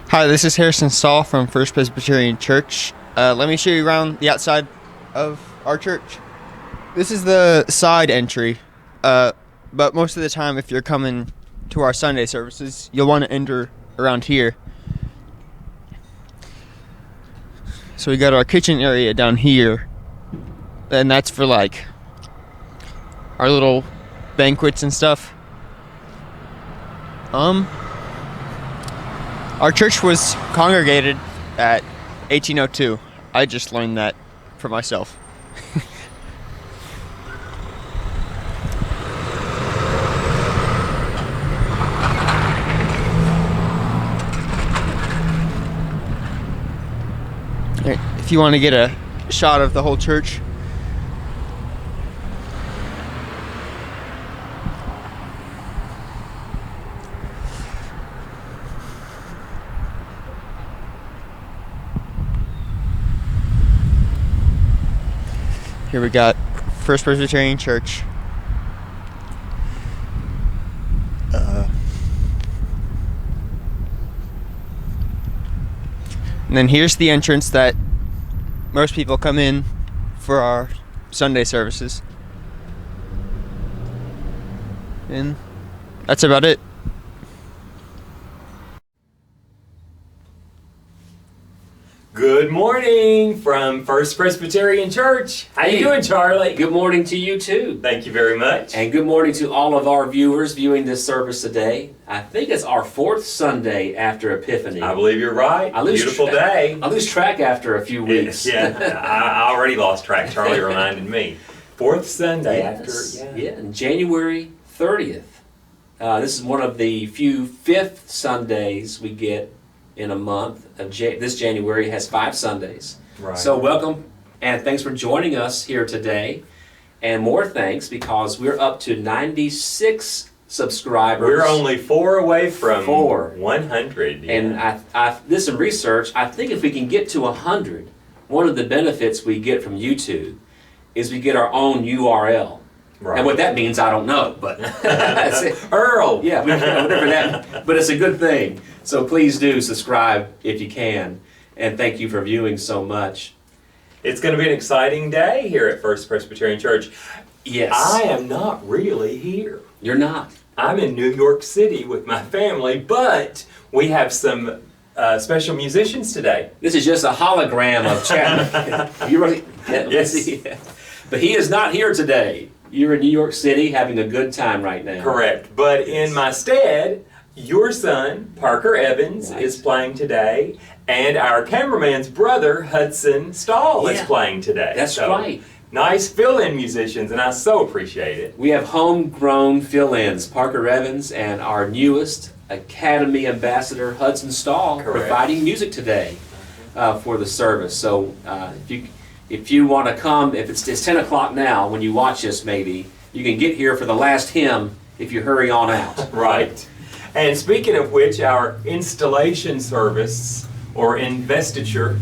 Hi, this is Harrison Saul from First Presbyterian Church. Let me show you around the outside of our church. This is the side entry, but most of the time if you're coming to our Sunday services, you'll want to enter around here. So we got our kitchen area down here, and that's for like our little banquets and stuff. Our church was congregated at 1802. I just learned that for myself. If you want to get a shot of the whole church. Here we got First Presbyterian Church. And then here's the entrance that most people come in for our Sunday services. And that's about it. Good morning from First Presbyterian Church. How you doing, Charlie? Good morning to you too. Thank you very much. And good morning to all of our viewers viewing this service today. I think it's our fourth Sunday after Epiphany. I believe you're right. Beautiful day. I lose track after a few weeks. Yeah, I already lost track. Charlie reminded me. Fourth Sunday after. Yeah, and January 30th. This is one of the few fifth Sundays we get in a month. This January has 5 Sundays. Right. So welcome and thanks for joining us here today. And more thanks because we're up to 96 subscribers. We're only 4 away from 4. 100. Yeah. And I did some research. I think if we can get to 100, one of the benefits we get from YouTube is we get our own URL. Right. And what that means, I don't know, but Earl. Yeah, whatever that. But it's a good thing. So please do subscribe if you can, and thank you for viewing so much. It's going to be an exciting day here at First Presbyterian Church. Yes. I am not really here. You're not. I'm in New York City with my family, but we have some special musicians today. This is just a hologram of Chad. You really? Yes. Yeah. But he is not here today. You're in New York City having a good time right now. Correct. But in my stead, your son, Parker Evans, Right. is playing today, and our cameraman's brother, Hudson Stahl, is playing today. That's right. Nice fill-in musicians, and I so appreciate it. We have homegrown fill-ins, Parker Evans and our newest Academy Ambassador, Hudson Stahl, Correct. providing music today for the service. So if you want to come, if it's 10 o'clock now, when you watch this maybe, you can get here for the last hymn if you hurry on out. Right. And speaking of which, our installation service, or investiture,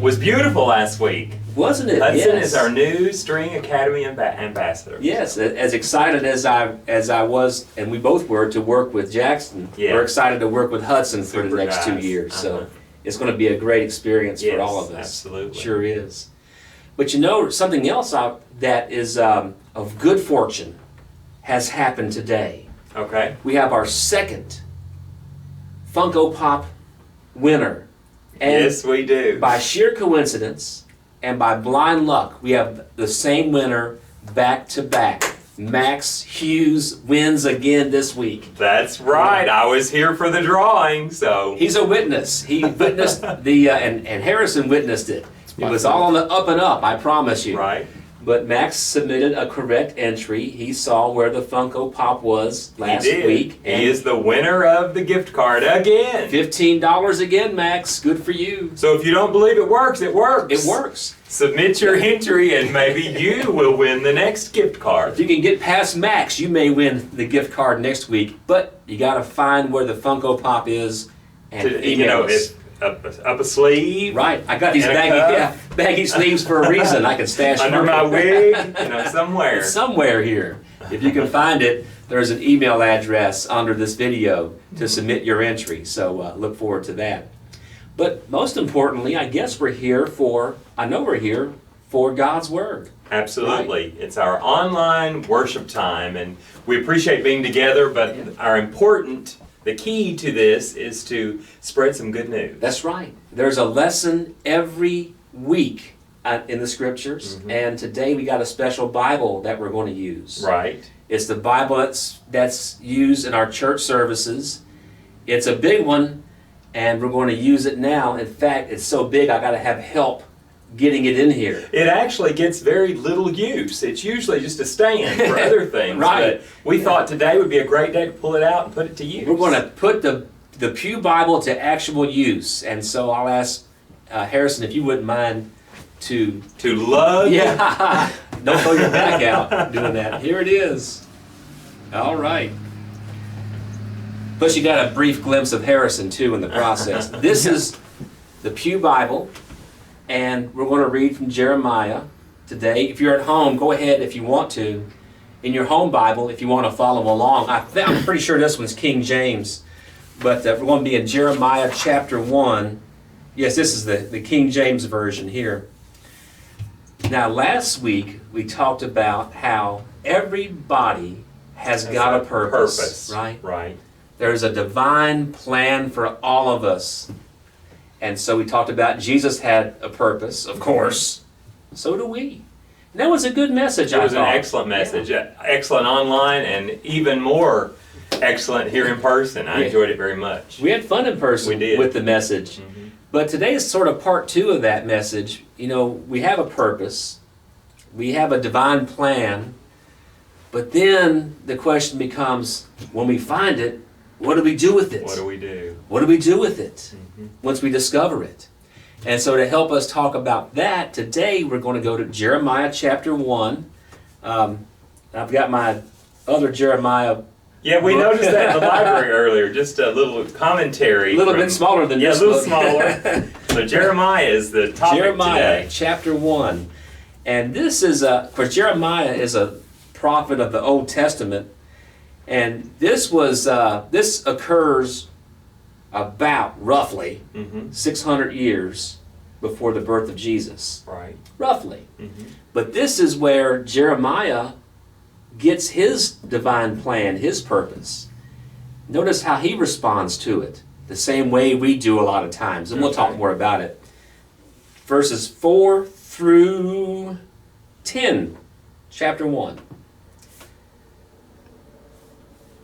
was beautiful last week. Wasn't it? Hudson Yes. is our new String Academy ambassador. Yes, as excited as I was, and we both were, to work with Jackson, Yeah. we're excited to work with Hudson for the Super next 2 guys. years. So Uh-huh. it's going to be a great experience Yes, for all of us. absolutely. Sure is. But you know, something else that is of good fortune has happened today. Okay. We have our second Funko Pop winner. And Yes, we do. by sheer coincidence and by blind luck, we have the same winner back to back. Max Hughes wins again this week. That's right. I was here for the drawing, so. He's a witness. He witnessed and Harrison witnessed it. It was all on the up and up, I promise you. Right. But Max submitted a correct entry. He saw where the Funko Pop was last He did. week. He is the winner of the gift card again. $15 again, Max. Good for you. So if you don't believe it works, it works. It works. Submit your entry and maybe you will win the next gift card. If you can get past Max, you may win the gift card next week. But you got to find where the Funko Pop is and email us. It's up a sleeve. Right. I got these And a baggy sleeves for a reason. I can stash Under my wig, somewhere. It's somewhere here. If you can find it, there's an email address under this video to submit your entry. So look forward to that. But most importantly, I guess we're here for God's Word. Absolutely. Right? It's our online worship time, and we appreciate being together, but the key to this is to spread some good news. That's right. There's a lesson every week in the Scriptures, and today we got a special Bible that we're going to use. Right. It's the Bible that's used in our church services. It's a big one, and we're going to use it now. In fact, it's so big I got to have help getting it in here. It actually gets very little use. It's usually just a stand for other things. Right. But we thought today would be a great day to pull it out and put it to use. We're going to put the Pew Bible to actual use. And so I'll ask Harrison if you wouldn't mind to lug. Yeah. Don't throw your back out doing that. Here it is. All right. Plus you got a brief glimpse of Harrison too in the process. This is the Pew Bible, and we're going to read from Jeremiah today. If you're at home, go ahead if you want to. In your home Bible, if you want to follow along. I'm pretty sure this one's King James, but we're going to be in Jeremiah chapter 1. Yes, this is the King James Version here. Now, last week we talked about how everybody has got a purpose, right? Right. There's a divine plan for all of us. And so we talked about Jesus had a purpose, of course. So do we. And that was a good message, It was an excellent message. Yeah. Excellent online, and even more excellent here in person. I enjoyed it very much. We had fun in person with the message. But today is sort of part 2 of that message. You know, we have a purpose. We have a divine plan. But then the question becomes, when we find it, what do we do with it? What do we do? What do we do with it once we discover it? And so to help us talk about that, today we're going to go to Jeremiah chapter 1. I've got my other Jeremiah. Yeah, we noticed that in the library earlier, just a little commentary. A little bit smaller than this. Yeah, a little smaller. So Jeremiah is the topic Jeremiah today. chapter 1. And this is, of course, Jeremiah is a prophet of the Old Testament. And this occurs about, roughly, 600 years before the birth of Jesus. Right. Roughly. But this is where Jeremiah gets his divine plan, his purpose. Notice how he responds to it, the same way we do a lot of times, and we'll talk more about it. Verses 4 through 10, chapter 1.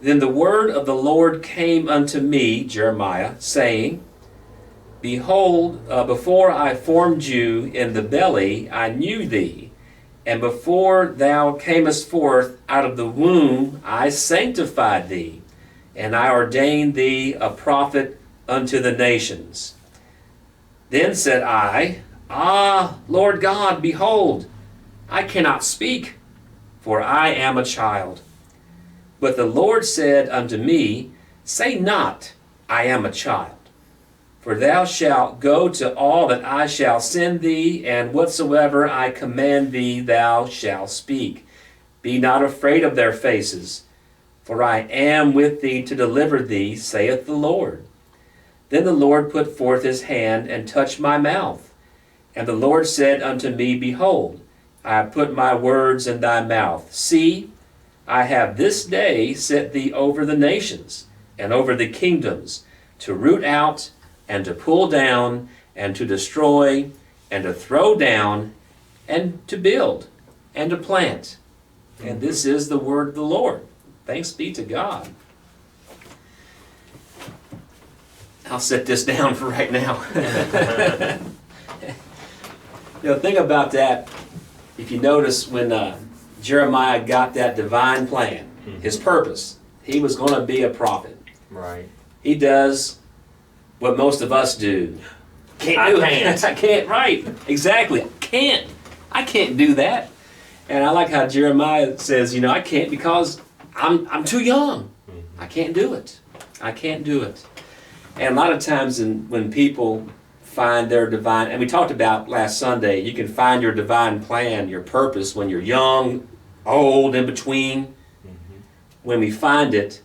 Then the word of the Lord came unto me, Jeremiah, saying, Behold, before I formed you in the belly, I knew thee. And before thou camest forth out of the womb, I sanctified thee. And I ordained thee a prophet unto the nations. Then said I, Ah, Lord God, behold, I cannot speak, for I am a child. But the Lord said unto me, Say not, I am a child. For thou shalt go to all that I shall send thee, and whatsoever I command thee thou shalt speak. Be not afraid of their faces, for I am with thee to deliver thee, saith the Lord. Then the Lord put forth his hand and touched my mouth. And the Lord said unto me, Behold, I have put my words in thy mouth. See, I have this day set thee over the nations, and over the kingdoms, to root out, and to pull down, and to destroy, and to throw down, and to build, and to plant. And this is the word of the Lord. Thanks be to God. I'll set this down for right now. Think about that. If you notice when Jeremiah got that divine plan, his purpose, he was going to be a prophet. Right. He does what most of us do. I can't, right. Exactly. I can't do that. And I like how Jeremiah says, I can't because I'm too young. I can't do it. I can't do it. And a lot of times when people find their divine, and we talked about last Sunday, you can find your divine plan, your purpose when you're young, old, in between. When we find it,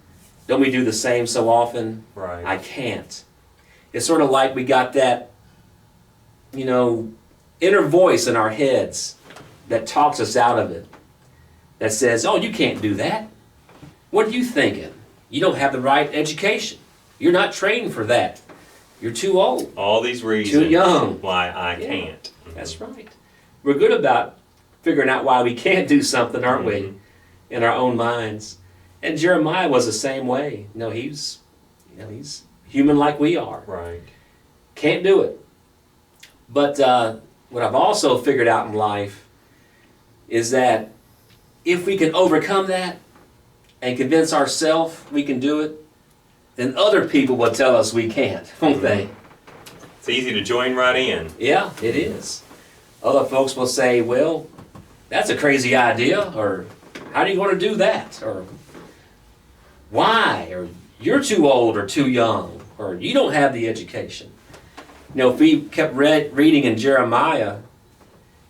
don't we do the same so often? Right. I can't. It's sort of like we got that, inner voice in our heads that talks us out of it, that says, oh, you can't do that. What are you thinking? You don't have the right education. You're not trained for that. You're too old. All these reasons too young. why I can't. That's right. We're good about figuring out why we can't do something, aren't we, in our own minds? And Jeremiah was the same way. He's human like we are. Right. Can't do it. But what I've also figured out in life is that if we can overcome that and convince ourselves we can do it, then other people will tell us we can't, won't they? It's easy to join right in. Yeah, it is. Other folks will say, well, that's a crazy idea, or how do you want to do that? Or why? Or you're too old or too young, or you don't have the education. If we kept reading in Jeremiah's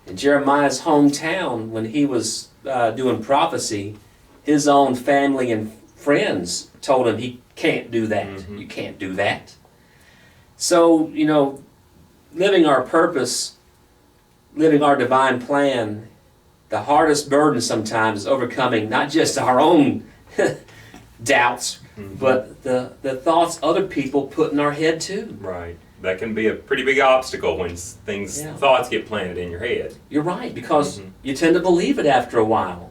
hometown, when he was doing prophecy, his own family and friends told him he can't do that. You can't do that. So, living our purpose, living our divine plan, the hardest burden sometimes is overcoming not just our own doubts, but the thoughts other people put in our head too. Right. That can be a pretty big obstacle when thoughts get planted in your head. You're right, because you tend to believe it after a while.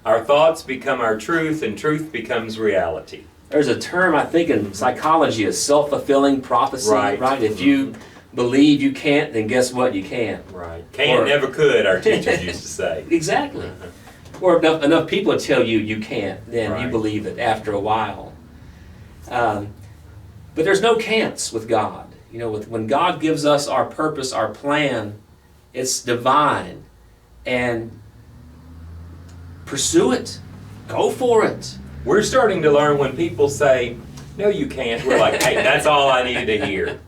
Our thoughts become our truth, and truth becomes reality. There's a term, I think, in psychology, is self-fulfilling prophecy, right? If you believe you can't, then guess what? You can. Right. Can, never could, our teachers used to say. Exactly. Or enough people tell you you can't, then you believe it after a while. But there's no can'ts with God. When God gives us our purpose, our plan, it's divine. And pursue it. Go for it. We're starting to learn when people say, no, you can't. We're like, hey, that's all I needed to hear.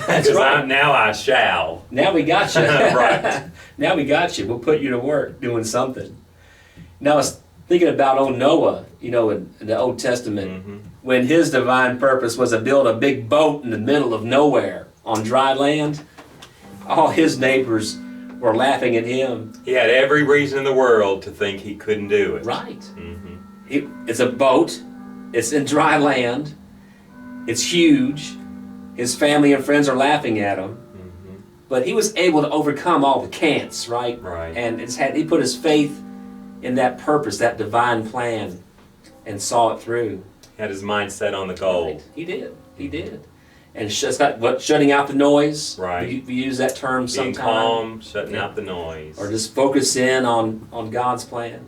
That's right. Now I shall. Now we got you. Right. Now we got you. We'll put you to work doing something. Now I was thinking about old Noah, in the Old Testament, when his divine purpose was to build a big boat in the middle of nowhere on dry land. All his neighbors were laughing at him. He had every reason in the world to think he couldn't do it. Right. It's a boat. It's in dry land. It's huge. His family and friends are laughing at him. But he was able to overcome all the can'ts, right? Right. And he put his faith in that purpose, that divine plan, and saw it through. He had his mind set on the goal. Right. He did. And shutting out the noise. Right. We use that term sometimes. Being calm, shutting out the noise. Or just focus in on God's plan.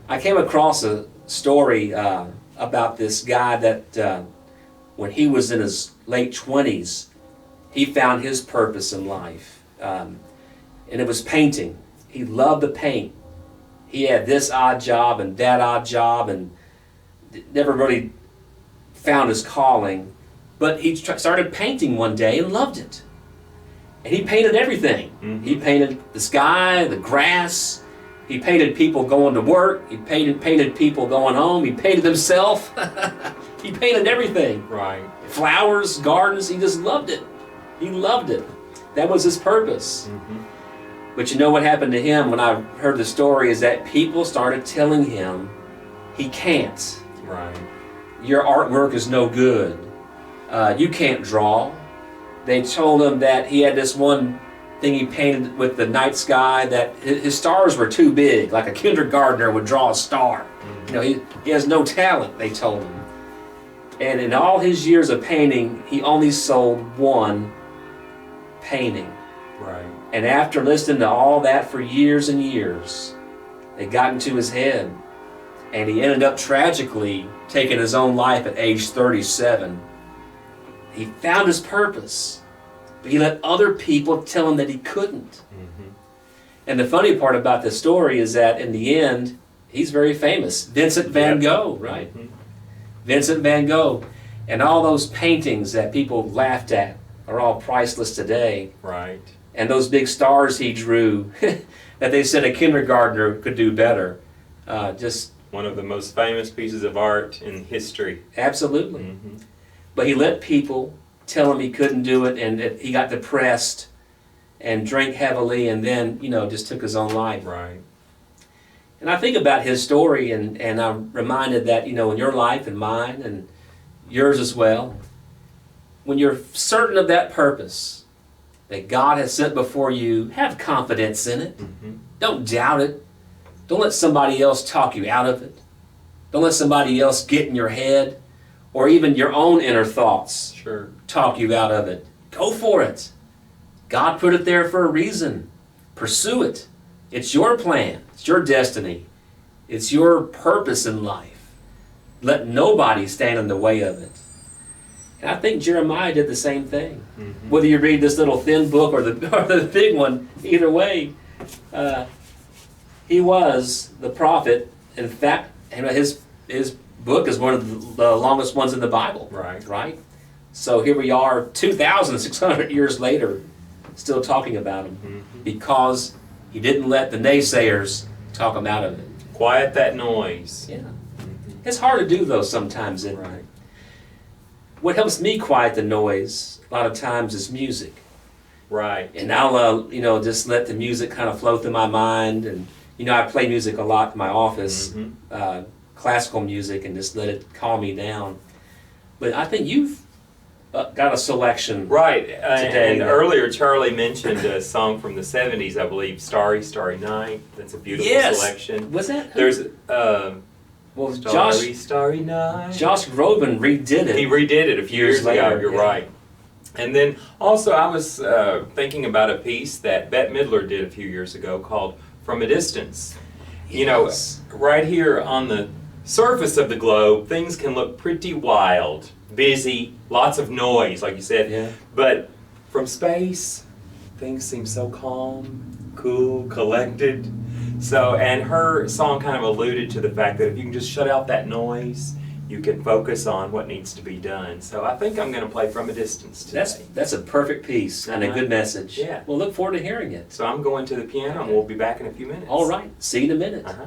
I came across a story about this guy that when he was in his late 20s, he found his purpose in life. And it was painting. He loved to paint. He had this odd job and that odd job and never really found his calling. But he started painting one day and loved it. And he painted everything. He painted the sky, the grass. He painted people going to work. He painted people going home. He painted himself. He painted everything. Right. Flowers, gardens. He just loved it. He loved it. That was his purpose. But you know what happened to him when I heard the story is that people started telling him he can't. Right. Your artwork is no good. You can't draw. They told him that he had this one thing he painted with the night sky that his stars were too big, like a kindergartner would draw a star. He has no talent, they told him. And in all his years of painting, he only sold one painting. Right. And after listening to all that for years and years, it got into his head. And he ended up tragically taking his own life at age 37. He found his purpose, but he let other people tell him that he couldn't. And the funny part about this story is that in the end, he's very famous. Vincent van Gogh, right? Vincent van Gogh. And all those paintings that people laughed at are all priceless today. Right. And those big stars he drew that they said a kindergartner could do better. Just one of the most famous pieces of art in history. Absolutely. But he let people tell him he couldn't do it, and that he got depressed and drank heavily, and then, just took his own life. Right. And I think about his story, and I'm reminded that, in your life and mine and yours as well, when you're certain of that purpose that God has set before you, have confidence in it. Mm-hmm. Don't doubt it. Don't let somebody else talk you out of it. Don't let somebody else get in your head, or even your own inner thoughts Sure. talk you out of it. Go for it. God put it there for a reason. Pursue it. It's your plan. It's your destiny. It's your purpose in life. Let nobody stand in the way of it. And I think Jeremiah did the same thing. Mm-hmm. Whether you read this little thin book or the big one, either way, he was the prophet. In fact, his book is one of the longest ones in the Bible. Right. So here we are, 2,600 years later, still talking about him, Mm-hmm. because he didn't let the naysayers talk him out of it. Quiet that noise. Yeah. Mm-hmm. It's hard to do, though, sometimes. Right. What helps me quiet the noise a lot of times is music. Right. And I'll, just let the music kind of flow through my mind. And, I play music a lot in my office, Mm-hmm. Classical music, and just let it calm me down. But I think you've got a selection. Right. Today. And earlier Charlie mentioned a song from the 70s, I believe, Starry, Starry Night. That's a beautiful selection. Was that? There's Well, Starry, Starry Night. Josh Groban redid it. He redid it a few years ago, later, you're yeah. right. And then also I was thinking about a piece that Bette Midler did a few years ago called From a Distance. Yes. Right here on the surface of the globe, things can look pretty wild, busy, lots of noise, like you said. Yeah. But from space, things seem so calm, cool, collected. So, and her song kind of alluded to the fact that if you can just shut out that noise, you can focus on what needs to be done. So I think I'm going to play From a Distance today. That's a perfect piece and a good message. Yeah. We'll look forward to hearing it. So I'm going to the piano and we'll be back in a few minutes. All right. See you in a minute. Uh-huh.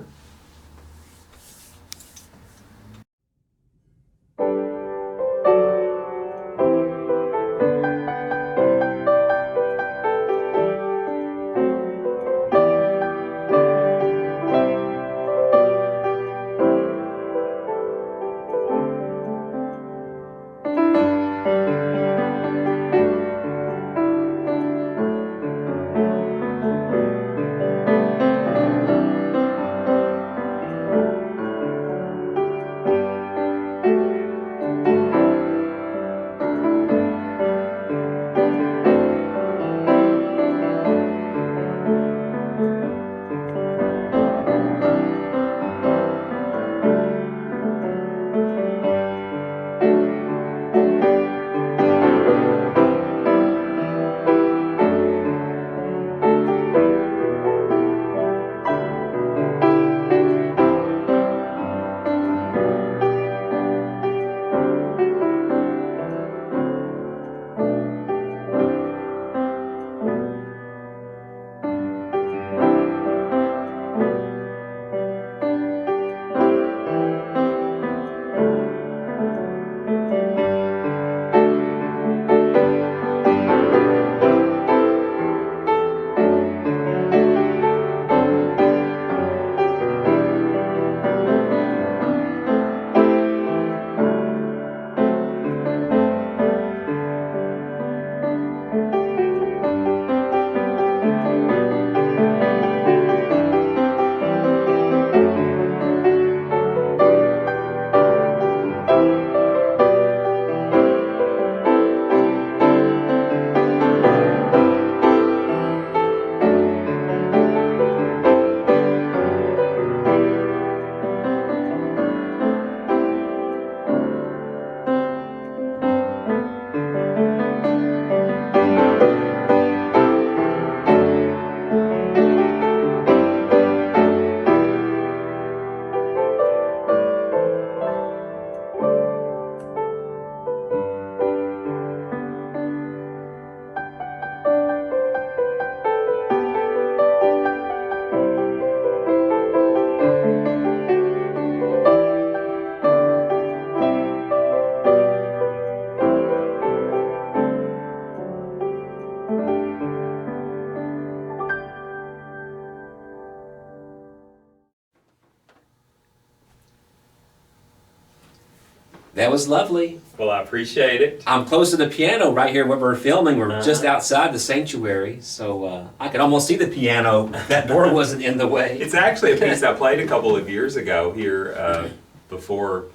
That was lovely. Well, I appreciate it. I'm close to the piano right here where we're filming. We're just outside the sanctuary, so I could almost see the piano. That door wasn't in the way. It's actually a piece I played a couple of years ago here before,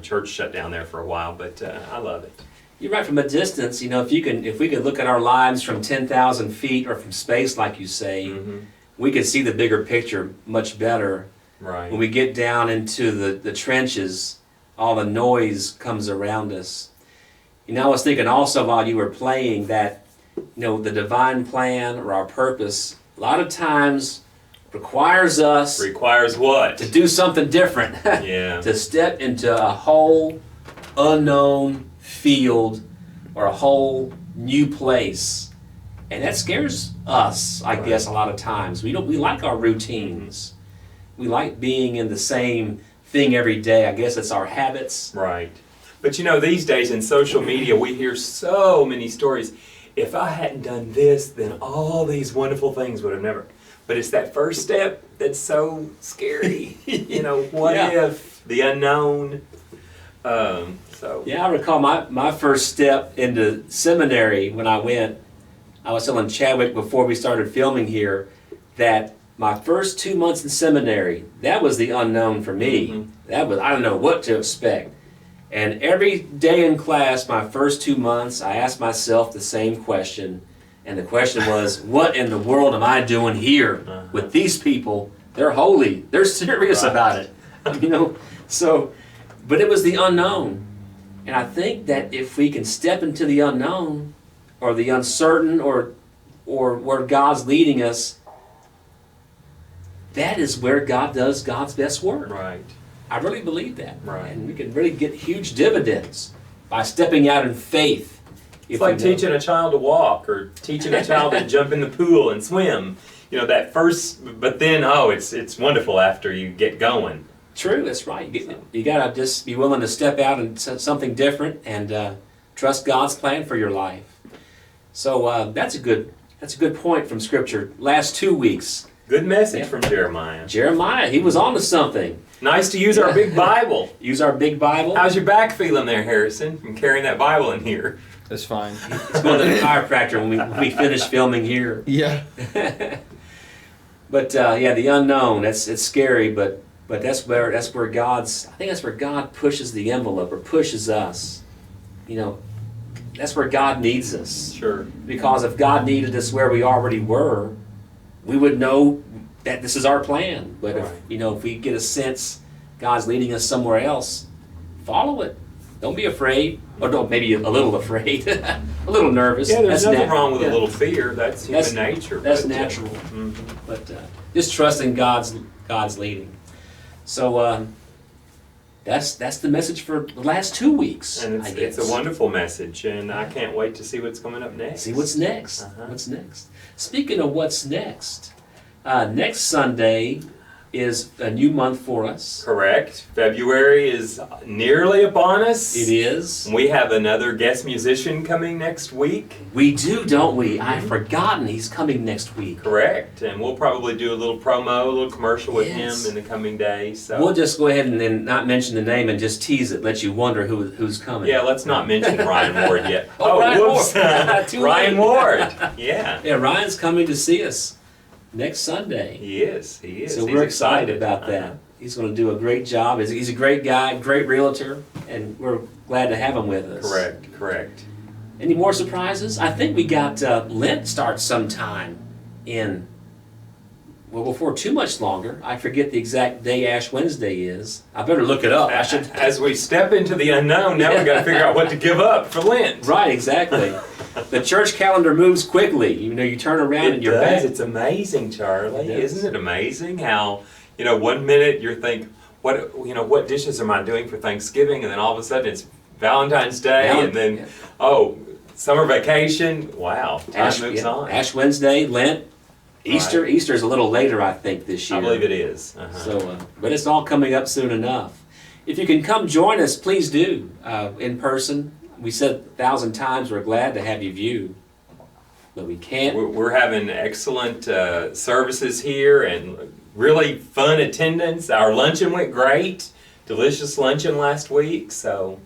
church shut down there for a while, but I love it. You're right. From a distance, if we could look at our lives from 10,000 feet or from space, like you say, we could see the bigger picture much better. Right. When we get down into the trenches, all the noise comes around us. I was thinking also while you were playing that, the divine plan or our purpose, a lot of times requires us Requires what? to do something different. Yeah. To step into a whole unknown field or a whole new place. And that scares us, I guess, a lot of times. We like our routines. We like being in the same thing every day. I guess it's our habits. Right. But these days in social media, we hear so many stories. If I hadn't done this, then all these wonderful things would have never. But it's that first step that's so scary. What if? The unknown. Yeah, I recall my first step into seminary when I went. I was telling Chadwick before we started filming here that my first 2 months in seminary, that was the unknown for me. I don't know what to expect. And every day in class, my first 2 months, I asked myself the same question. And the question was, what in the world am I doing here with these people? They're holy. They're serious about it. But it was the unknown. And I think that if we can step into the unknown or the uncertain or where God's leading us, that is where God does God's best work. Right. I really believe that. Right. And we can really get huge dividends by stepping out in faith. It's like teaching a child to walk or teaching a child to jump in the pool and swim. That first, but then, it's wonderful after you get going. True, that's right. You got to just be willing to step out and something different and trust God's plan for your life. So that's a good point from Scripture. Last 2 weeks. Good message from Jeremiah. Jeremiah, he was on to something. Nice to use our big Bible. Use our big Bible. How's your back feeling there, Harrison, from carrying that Bible in here? It's fine. It's going to the chiropractor when we finish filming here. Yeah. But the unknown, it's scary, but that's where God pushes the envelope or pushes us. That's where God needs us. Sure. Because if God needed us where we already were, we would know that this is our plan. But if we get a sense God's leading us somewhere else, follow it. Don't be afraid, or don't maybe a little afraid, a little nervous. Yeah, there's nothing wrong with a little fear. That's human nature. That's natural. But just trusting God's leading. So that's the message for the last 2 weeks. And it's a wonderful message, and I can't wait to see what's coming up next. See what's next. What's next? Speaking of what's next, next Sunday is a new month for us. Correct. February is nearly upon us. It is. We have another guest musician coming next week. We do, don't we? I've forgotten he's coming next week. Correct. And we'll probably do a little promo, a little commercial with him in the coming days. So. We'll just go ahead and then not mention the name and just tease it, let you wonder who's coming. Yeah, let's not mention Ryan Ward yet. Ryan whoops. Ward. Ryan Ward. Yeah. Yeah, Ryan's coming to see us next Sunday. He is. So we're excited about that. He's going to do a great job. He's a great guy, great realtor, and we're glad to have him with us. Correct. Any more surprises? I think we got Lent starts sometime before too much longer. I forget the exact day Ash Wednesday is. I better look it up. As we step into the unknown, now we've got to figure out what to give up for Lent. Right, exactly. The church calendar moves quickly. You turn around and you're back. It's amazing, Charlie. Isn't it amazing how, 1 minute you're thinking, what dishes am I doing for Thanksgiving? And then all of a sudden it's Valentine's Day, and then, summer vacation. Wow, time moves on. Ash Wednesday, Lent, Easter. Right. Easter's a little later, I think, this year. I believe it is. So, but it's all coming up soon enough. If you can come join us, please do, in person. We said 1,000 times we're glad to have you view, but we can't. We're having excellent services here and really fun attendance. Our luncheon went great. Delicious luncheon last week. So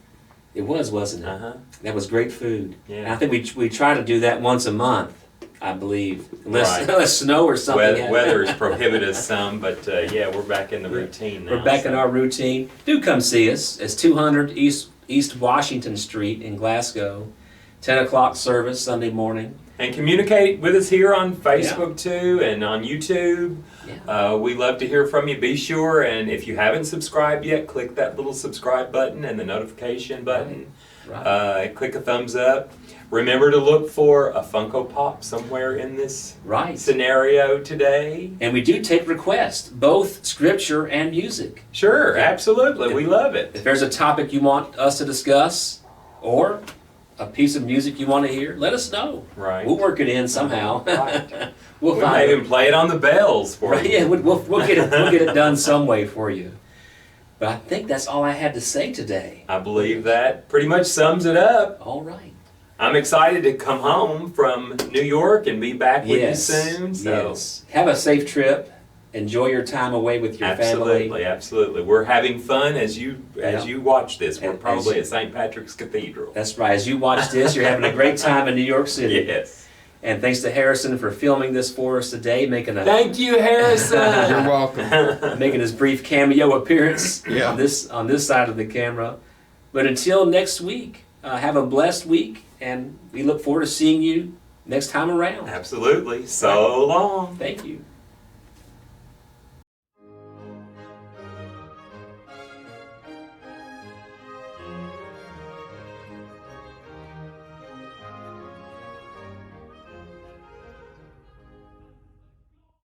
It was, wasn't it? Uh-huh. That was great food. Yeah. And I think we try to do that once a month, I believe. Unless, Right. unless snow or something. Weather is prohibited some, but yeah, we're back in the routine now. We're back in so. our routine. Do come see us. It's 200 East Washington Street in Glasgow. 10 o'clock service Sunday morning. And communicate with us here on Facebook too, and on YouTube. Yeah. We love to hear from you. Be sure, and if you haven't subscribed yet, click that little subscribe button and the notification button. Right. Click a thumbs up. Remember to look for a Funko Pop somewhere in this Right. scenario today. And we do take requests, both scripture and music. Sure, absolutely. We love it. If there's a topic you want us to discuss, or a piece of music you want to hear, let us know. Right. We'll work it in somehow. Right. We'll We find might it. even play it on the bells for Right, you. yeah, we'll get it done some way for you. But I think that's all I had to say today. I believe that pretty much sums it up. All right. I'm excited to come home from New York and be back with you soon. So. Yes. Have a safe trip. Enjoy your time away with your Absolutely, family. absolutely. We're having fun as you watch this. We're As probably you- at St. Patrick's Cathedral. That's right. As you watch this, you're having a great time in New York City. Yes. And thanks to Harrison for filming this for us today, making Thank you, Harrison. You're welcome. making his brief cameo appearance Yeah. on this side of the camera. But until next week, have a blessed week, and we look forward to seeing you next time around. Absolutely. So long. Thank you.